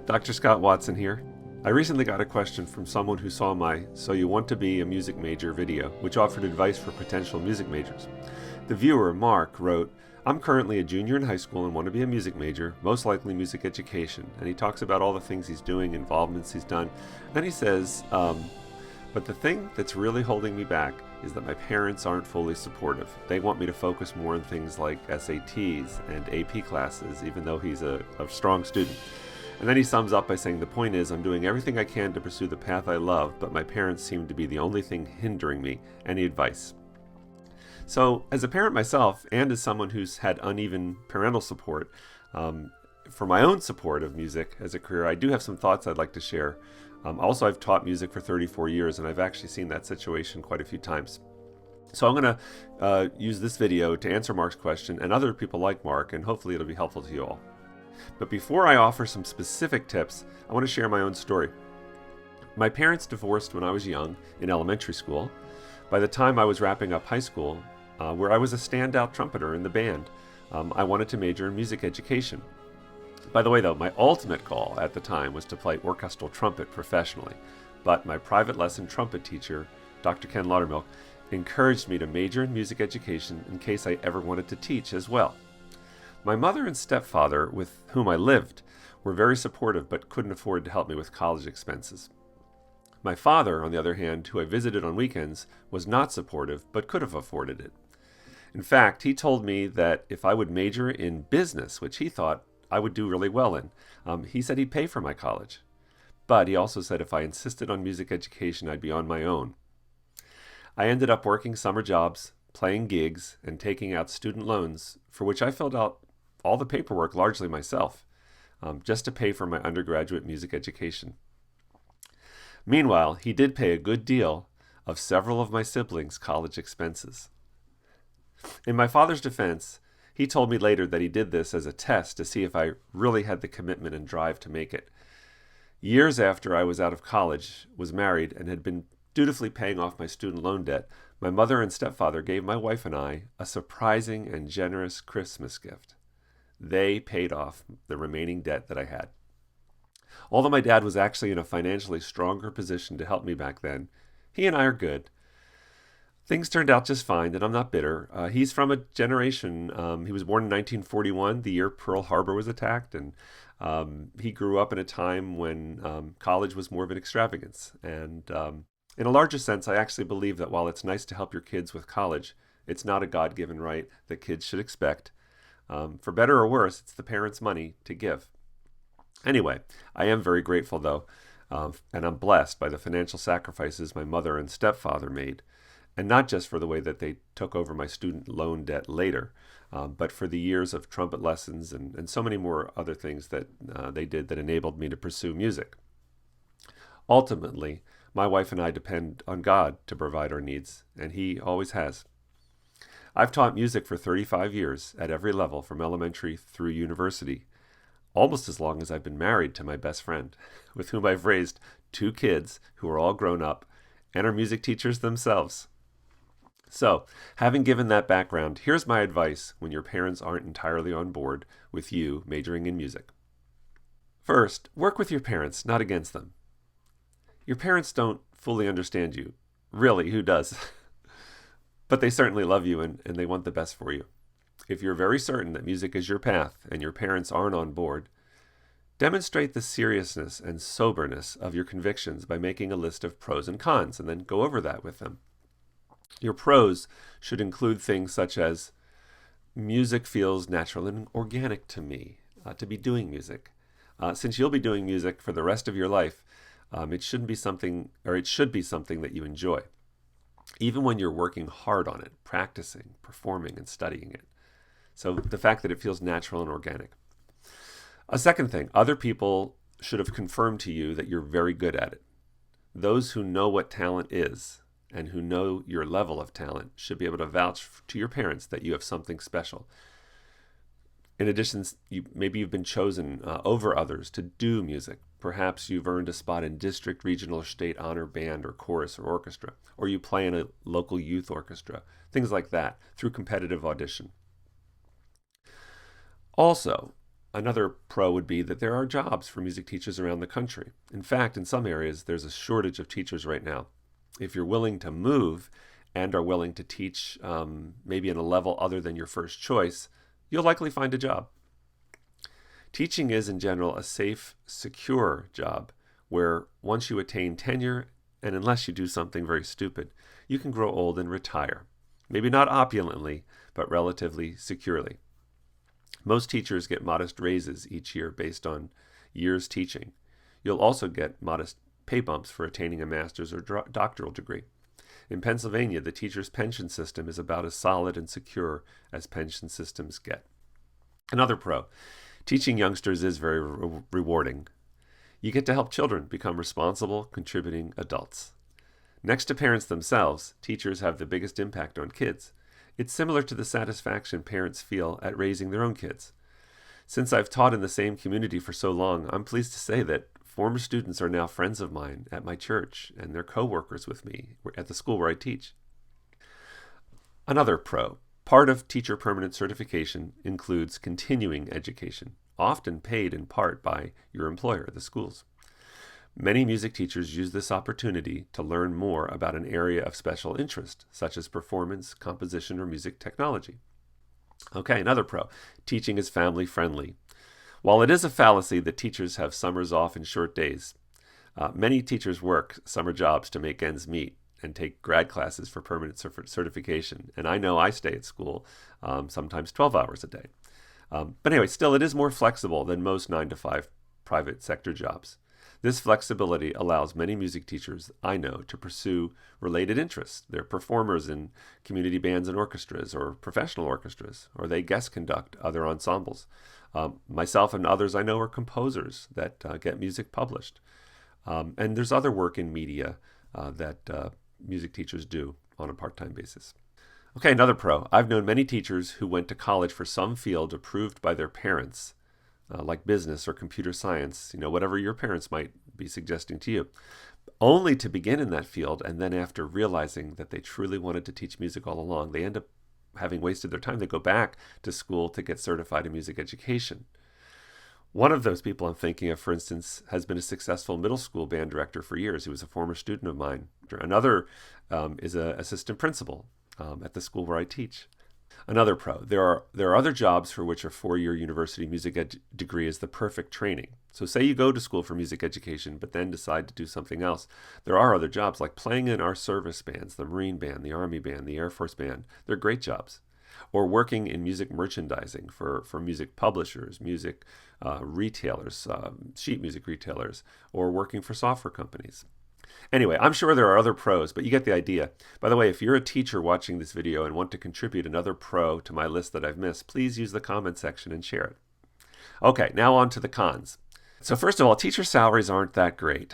Dr. Scott Watson here. I recently got a question from someone who saw my So You Want to Be a Music Major video, which offered advice for potential music majors. The viewer, Mark, wrote, I'm currently a junior in high school and want to be a music major, most likely music education. And he talks about all the things he's doing, involvements he's done. Then he says, but the thing that's really holding me back is that my parents aren't fully supportive. They want me to focus more on things like SATs and AP classes, even though he's a strong student. And then he sums up by saying, the point is, I'm doing everything I can to pursue the path I love, but my parents seem to be the only thing hindering me. Any advice? So, as a parent myself, and as someone who's had uneven parental support, for my own support of music as a career, I do have some thoughts I'd like to share. Also, I've taught music for 34 years, and I've actually seen that situation quite a few times. So I'm going to use this video to answer Mark's question and other people like Mark, and hopefully it'll be helpful to you all. But before I offer some specific tips, I want to share my own story. My parents divorced when I was young in elementary school. By the time I was wrapping up high school, where I was a standout trumpeter in the band, I wanted to major in music education. By the way, though, my ultimate goal at the time was to play orchestral trumpet professionally. But my private lesson trumpet teacher, Dr. Ken Laudermilk, encouraged me to major in music education in case I ever wanted to teach as well. My mother and stepfather, with whom I lived, were very supportive but couldn't afford to help me with college expenses. My father, on the other hand, who I visited on weekends, was not supportive but could have afforded it. In fact, he told me that if I would major in business, which he thought I would do really well in, he said he'd pay for my college. But he also said if I insisted on music education, I'd be on my own. I ended up working summer jobs, playing gigs, and taking out student loans, for which I filled out all the paperwork largely myself, just to pay for my undergraduate music education. Meanwhile, he did pay a good deal of several of my siblings' college expenses. In my father's defense, he told me later that he did this as a test to see if I really had the commitment and drive to make it. Years after I was out of college, was married, and had been dutifully paying off my student loan debt, my mother and stepfather gave my wife and I a surprising and generous Christmas gift. They paid off the remaining debt that I had. Although my dad was actually in a financially stronger position to help me back then, he and I are good. Things turned out just fine, and I'm not bitter. He's from a generation, he was born in 1941, the year Pearl Harbor was attacked, and he grew up in a time when college was more of an extravagance. And in a larger sense, I actually believe that while it's nice to help your kids with college, it's not a God-given right that kids should expect. For better or worse, it's the parents' money to give. Anyway, I am very grateful, though, and I'm blessed by the financial sacrifices my mother and stepfather made, and not just for the way that they took over my student loan debt later, but for the years of trumpet lessons and so many more other things that they did that enabled me to pursue music. Ultimately, my wife and I depend on God to provide our needs, and He always has. I've taught music for 35 years at every level, from elementary through university, almost as long as I've been married to my best friend, with whom I've raised 2 kids who are all grown up and are music teachers themselves. So, having given that background, here's my advice when your parents aren't entirely on board with you majoring in music. First, work with your parents, not against them. Your parents don't fully understand you. Really, who does? But they certainly love you and they want the best for you. If you're very certain that music is your path and your parents aren't on board, demonstrate the seriousness and soberness of your convictions by making a list of pros and cons and then go over that with them. Your pros should include things such as, music feels natural and organic to me, to be doing music. Since you'll be doing music for the rest of your life, it should be something that you enjoy, even when you're working hard on it, practicing, performing, and studying it. So the fact that it feels natural and organic. A second thing, other people should have confirmed to you that you're very good at it. Those who know what talent is and who know your level of talent should be able to vouch to your parents that you have something special. In addition, maybe you've been chosen over others to do music. Perhaps you've earned a spot in district, regional, or state honor band or chorus or orchestra, or you play in a local youth orchestra, things like that, through competitive audition. Also, Another pro would be that there are jobs for music teachers around the country. In fact, in some areas, there's a shortage of teachers right now. If you're willing to move and are willing to teach maybe in a level other than your first choice, you'll likely find a job. Teaching is, in general, a safe, secure job where once you attain tenure, and unless you do something very stupid, you can grow old and retire. Maybe not opulently, but relatively securely. Most teachers get modest raises each year based on years teaching. You'll also get modest pay bumps for attaining a master's or doctoral degree. In Pennsylvania, the teacher's pension system is about as solid and secure as pension systems get. Another pro, teaching youngsters is very rewarding. You get to help children become responsible, contributing adults. Next to parents themselves, teachers have the biggest impact on kids. It's similar to the satisfaction parents feel at raising their own kids. Since I've taught in the same community for so long, I'm pleased to say that former students are now friends of mine at my church, and they're co-workers with me at the school where I teach. Another pro, part of teacher permanent certification includes continuing education, often paid in part by your employer, the schools. Many music teachers use this opportunity to learn more about an area of special interest, such as performance, composition, or music technology. Okay, another pro, teaching is family friendly. While it is a fallacy that teachers have summers off and short days, many teachers work summer jobs to make ends meet and take grad classes for permanent certification. And I know I stay at school sometimes 12 hours a day. But anyway, still, it is more flexible than most 9-to-5 private sector jobs. This flexibility allows many music teachers I know to pursue related interests. They're performers in community bands and orchestras or professional orchestras, or they guest conduct other ensembles. Myself and others I know are composers that get music published. And there's other work in media that music teachers do on a part-time basis. Okay, another pro. I've known many teachers who went to college for some field approved by their parents, like business or computer science, whatever your parents might be suggesting to you, only to begin in that field, and then after realizing that they truly wanted to teach music all along, they end up having wasted their time. They go back to school to get certified in music education. One of those people I'm thinking of, for instance, has been a successful middle school band director for years. He was a former student of mine. Another is an assistant principal at the school where I teach. Another pro, there are other jobs for which a 4-year university music degree is the perfect training. So say you go to school for music education, but then decide to do something else. There are other jobs like playing in our service bands, the Marine Band, the Army Band, the Air Force Band. They're great jobs. Or working in music merchandising for music publishers, music retailers, sheet music retailers, or working for software companies. Anyway, I'm sure there are other pros, but you get the idea. By the way, if you're a teacher watching this video and want to contribute another pro to my list that I've missed, please use the comment section and share it. Okay, now on to the cons. So first of all, teacher salaries aren't that great.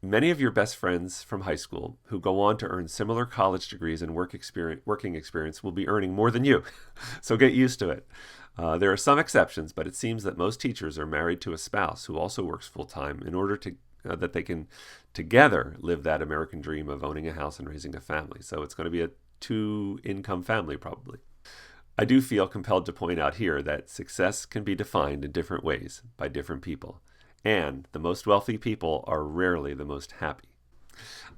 Many of your best friends from high school who go on to earn similar college degrees and working experience will be earning more than you. So get used to it. There are some exceptions, but it seems that most teachers are married to a spouse who also works full-time in order to that they can together live that American dream of owning a house and raising a family. So it's going to be a 2-income family probably. I do feel compelled to point out here that success can be defined in different ways by different people. And the most wealthy people are rarely the most happy.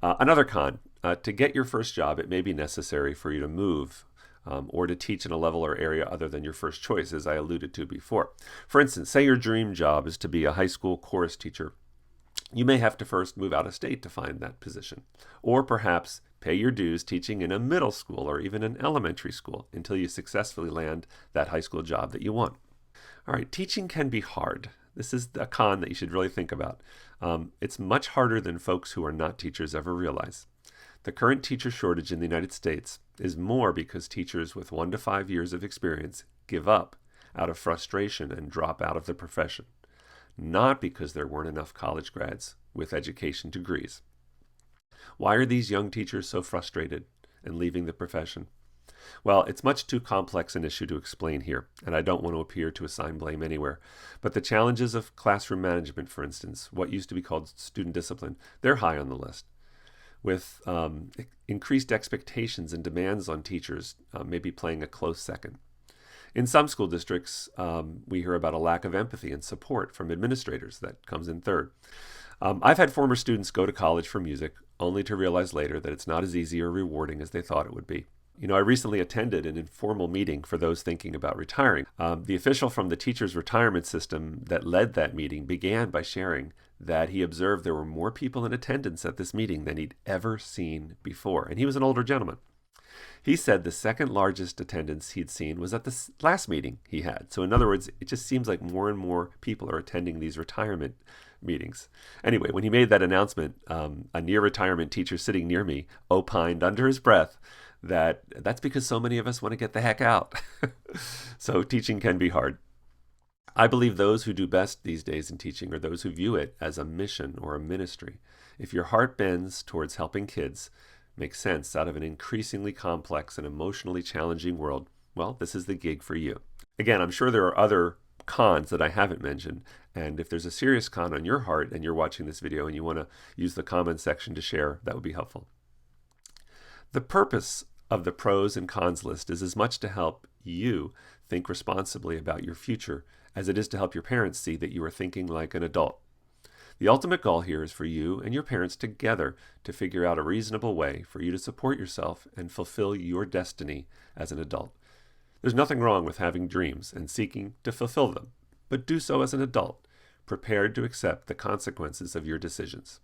Another con, to get your first job, it may be necessary for you to move or to teach in a level or area other than your first choice, as I alluded to before. For instance, say your dream job is to be a high school chorus teacher. You may have to first move out of state to find that position, or perhaps pay your dues teaching in a middle school or even an elementary school until you successfully land that high school job that you want. All right, teaching can be hard. This is a con that you should really think about. It's much harder than folks who are not teachers ever realize. The current teacher shortage in the United States is more because teachers with 1 to 5 years of experience give up out of frustration and drop out of the profession, not because there weren't enough college grads with education degrees. Why are these young teachers so frustrated and leaving the profession? Well, it's much too complex an issue to explain here, and I don't want to appear to assign blame anywhere. But the challenges of classroom management, for instance, what used to be called student discipline, they're high on the list. With increased expectations and demands on teachers maybe playing a close second. In some school districts, we hear about a lack of empathy and support from administrators. That comes in third. I've had former students go to college for music only to realize later that it's not as easy or rewarding as they thought it would be. I recently attended an informal meeting for those thinking about retiring. The official from the teachers' retirement system that led that meeting began by sharing that he observed there were more people in attendance at this meeting than he'd ever seen before. And he was an older gentleman. He said the second largest attendance he'd seen was at the last meeting he had. So in other words, it just seems like more and more people are attending these retirement meetings. Anyway, when he made that announcement, a near retirement teacher sitting near me opined under his breath that's because so many of us want to get the heck out. So teaching can be hard. I believe those who do best these days in teaching are those who view it as a mission or a ministry. If your heart bends towards helping kids make sense out of an increasingly complex and emotionally challenging world, well, this is the gig for you. Again, I'm sure there are other cons that I haven't mentioned, and if there's a serious con on your heart and you're watching this video and you want to use the comment section to share, that would be helpful. The purpose of the pros and cons list is as much to help you think responsibly about your future as it is to help your parents see that you are thinking like an adult. The ultimate goal here is for you and your parents together to figure out a reasonable way for you to support yourself and fulfill your destiny as an adult. There's nothing wrong with having dreams and seeking to fulfill them, but do so as an adult, prepared to accept the consequences of your decisions.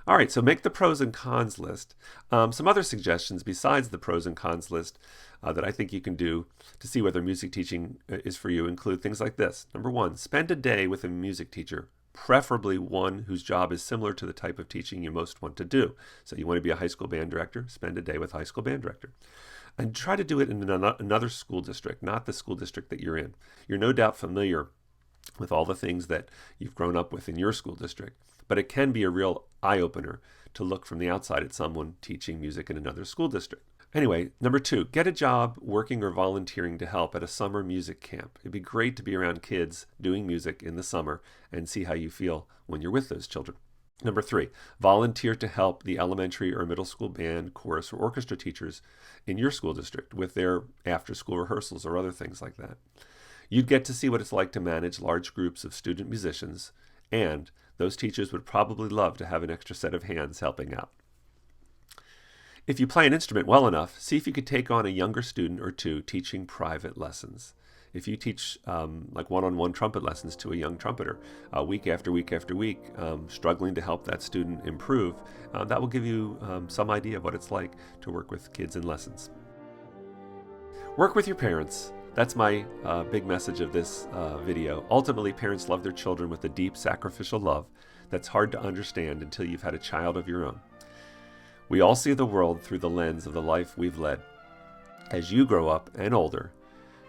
All right, so make the pros and cons list. Some other suggestions besides the pros and cons list that I think you can do to see whether music teaching is for you include things like this. Number one, spend a day with a music teacher, preferably one whose job is similar to the type of teaching you most want to do. So you want to be a high school band director, spend a day with a high school band director. And try to do it in another school district, not the school district that you're in. You're no doubt familiar with all the things that you've grown up with in your school district, but it can be a real eye-opener to look from the outside at someone teaching music in another school district. Anyway, number two, get a job working or volunteering to help at a summer music camp. It'd be great to be around kids doing music in the summer and see how you feel when you're with those children. Number three, volunteer to help the elementary or middle school band, chorus, or orchestra teachers in your school district with their after-school rehearsals or other things like that. You'd get to see what it's like to manage large groups of student musicians, and those teachers would probably love to have an extra set of hands helping out. If you play an instrument well enough, see if you could take on a younger student or two teaching private lessons. If you teach like one-on-one trumpet lessons to a young trumpeter week after week after week, struggling to help that student improve, that will give you some idea of what it's like to work with kids in lessons. Work with your parents. That's my big message of this video. Ultimately, parents love their children with a deep sacrificial love that's hard to understand until you've had a child of your own. We all see the world through the lens of the life we've led. As you grow up and older,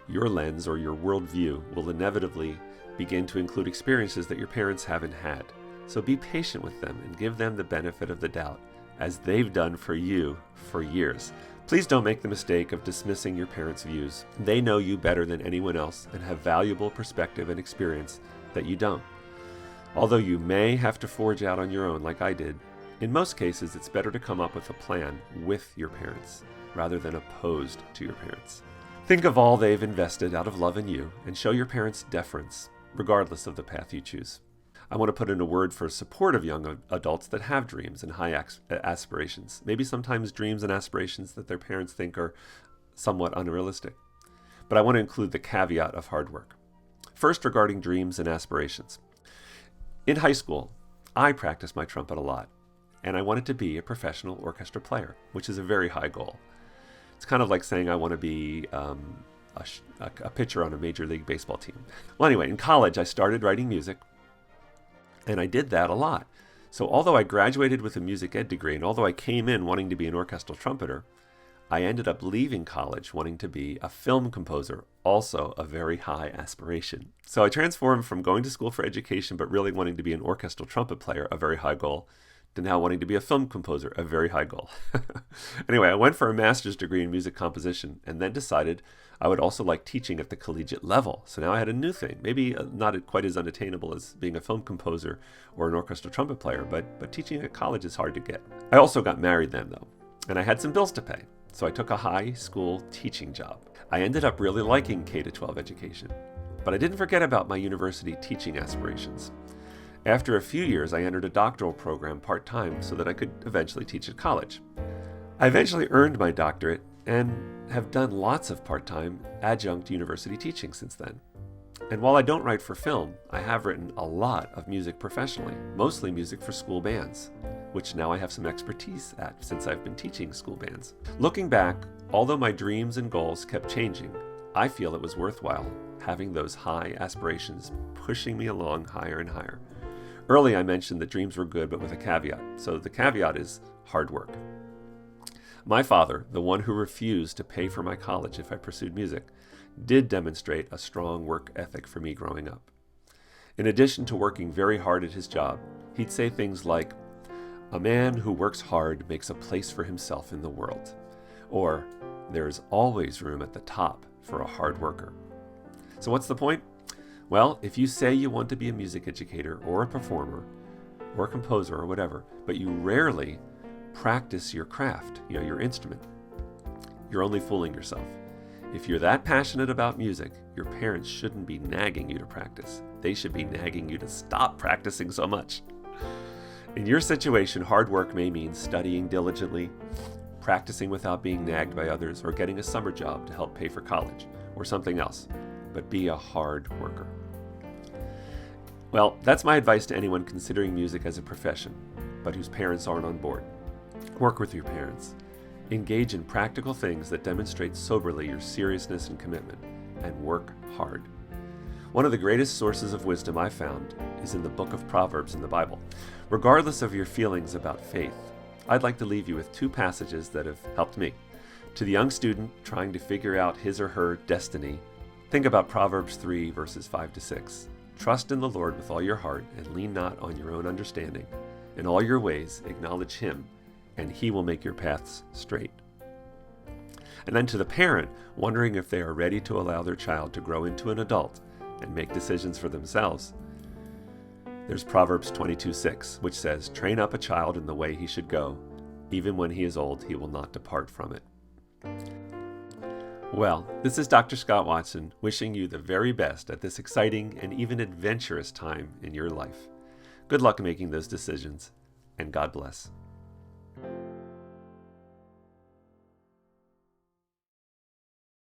your lens or your worldview will inevitably begin to include experiences that your parents haven't had. So be patient with them and give them the benefit of the doubt, as they've done for you for years. Please don't make the mistake of dismissing your parents' views. They know you better than anyone else and have valuable perspective and experience that you don't. Although you may have to forge out on your own like I did, in most cases it's better to come up with a plan with your parents rather than opposed to your parents. Think of all they've invested out of love in you and show your parents deference, regardless of the path you choose. I want to put in a word for support of young adults that have dreams and high aspirations, maybe sometimes dreams and aspirations that their parents think are somewhat unrealistic. But I want to include the caveat of hard work. First, regarding dreams and aspirations. In high school, I practiced my trumpet a lot, and I wanted to be a professional orchestra player, which is a very high goal. It's kind of like saying I want to be a pitcher on a Major League Baseball team. Well, anyway, in college, I started writing music, and I did that a lot. So although I graduated with a music ed degree, and although I came in wanting to be an orchestral trumpeter, I ended up leaving college wanting to be a film composer, also a very high aspiration. So I transformed from going to school for education but really wanting to be an orchestral trumpet player, a very high goal, to now wanting to be a film composer, a very high goal. Anyway, I went for a master's degree in music composition and then decided I would also like teaching at the collegiate level. So now I had a new thing, maybe not quite as unattainable as being a film composer or an orchestral trumpet player, but teaching at college is hard to get. I also got married then though, and I had some bills to pay. So I took a high school teaching job. I ended up really liking K-12 education, but I didn't forget about my university teaching aspirations. After a few years, I entered a doctoral program part-time so that I could eventually teach at college. I eventually earned my doctorate and have done lots of part-time adjunct university teaching since then. And while I don't write for film, I have written a lot of music professionally, mostly music for school bands, which now I have some expertise at since I've been teaching school bands. Looking back, although my dreams and goals kept changing, I feel it was worthwhile having those high aspirations pushing me along higher and higher. Early I mentioned that dreams were good, but with a caveat. So the caveat is hard work. My father, the one who refused to pay for my college if I pursued music, did demonstrate a strong work ethic for me growing up. In addition to working very hard at his job, he'd say things like, "A man who works hard makes a place for himself in the world," or "There's always room at the top for a hard worker." So what's the point? Well, if you say you want to be a music educator or a performer or a composer or whatever, but you rarely practice your craft, your instrument, you're only fooling yourself. If you're that passionate about music, your parents shouldn't be nagging you to practice. They should be nagging you to stop practicing so much. In your situation, hard work may mean studying diligently, practicing without being nagged by others, or getting a summer job to help pay for college, or something else. But be a hard worker. Well, that's my advice to anyone considering music as a profession, but whose parents aren't on board. Work with your parents. Engage in practical things that demonstrate soberly your seriousness and commitment, and work hard. One of the greatest sources of wisdom I found is in the book of Proverbs in the Bible. Regardless of your feelings about faith, I'd like to leave you with two passages that have helped me. To the young student trying to figure out his or her destiny, think about Proverbs 3, verses 5-6. Trust in the Lord with all your heart and lean not on your own understanding. In all your ways acknowledge Him, and He will make your paths straight. And then to the parent wondering if they are ready to allow their child to grow into an adult and make decisions for themselves, there's Proverbs 22:6, which says, "Train up a child in the way he should go. Even when he is old, he will not depart from it." Well, this is Dr. Scott Watson wishing you the very best at this exciting and even adventurous time in your life. Good luck making those decisions, and God bless.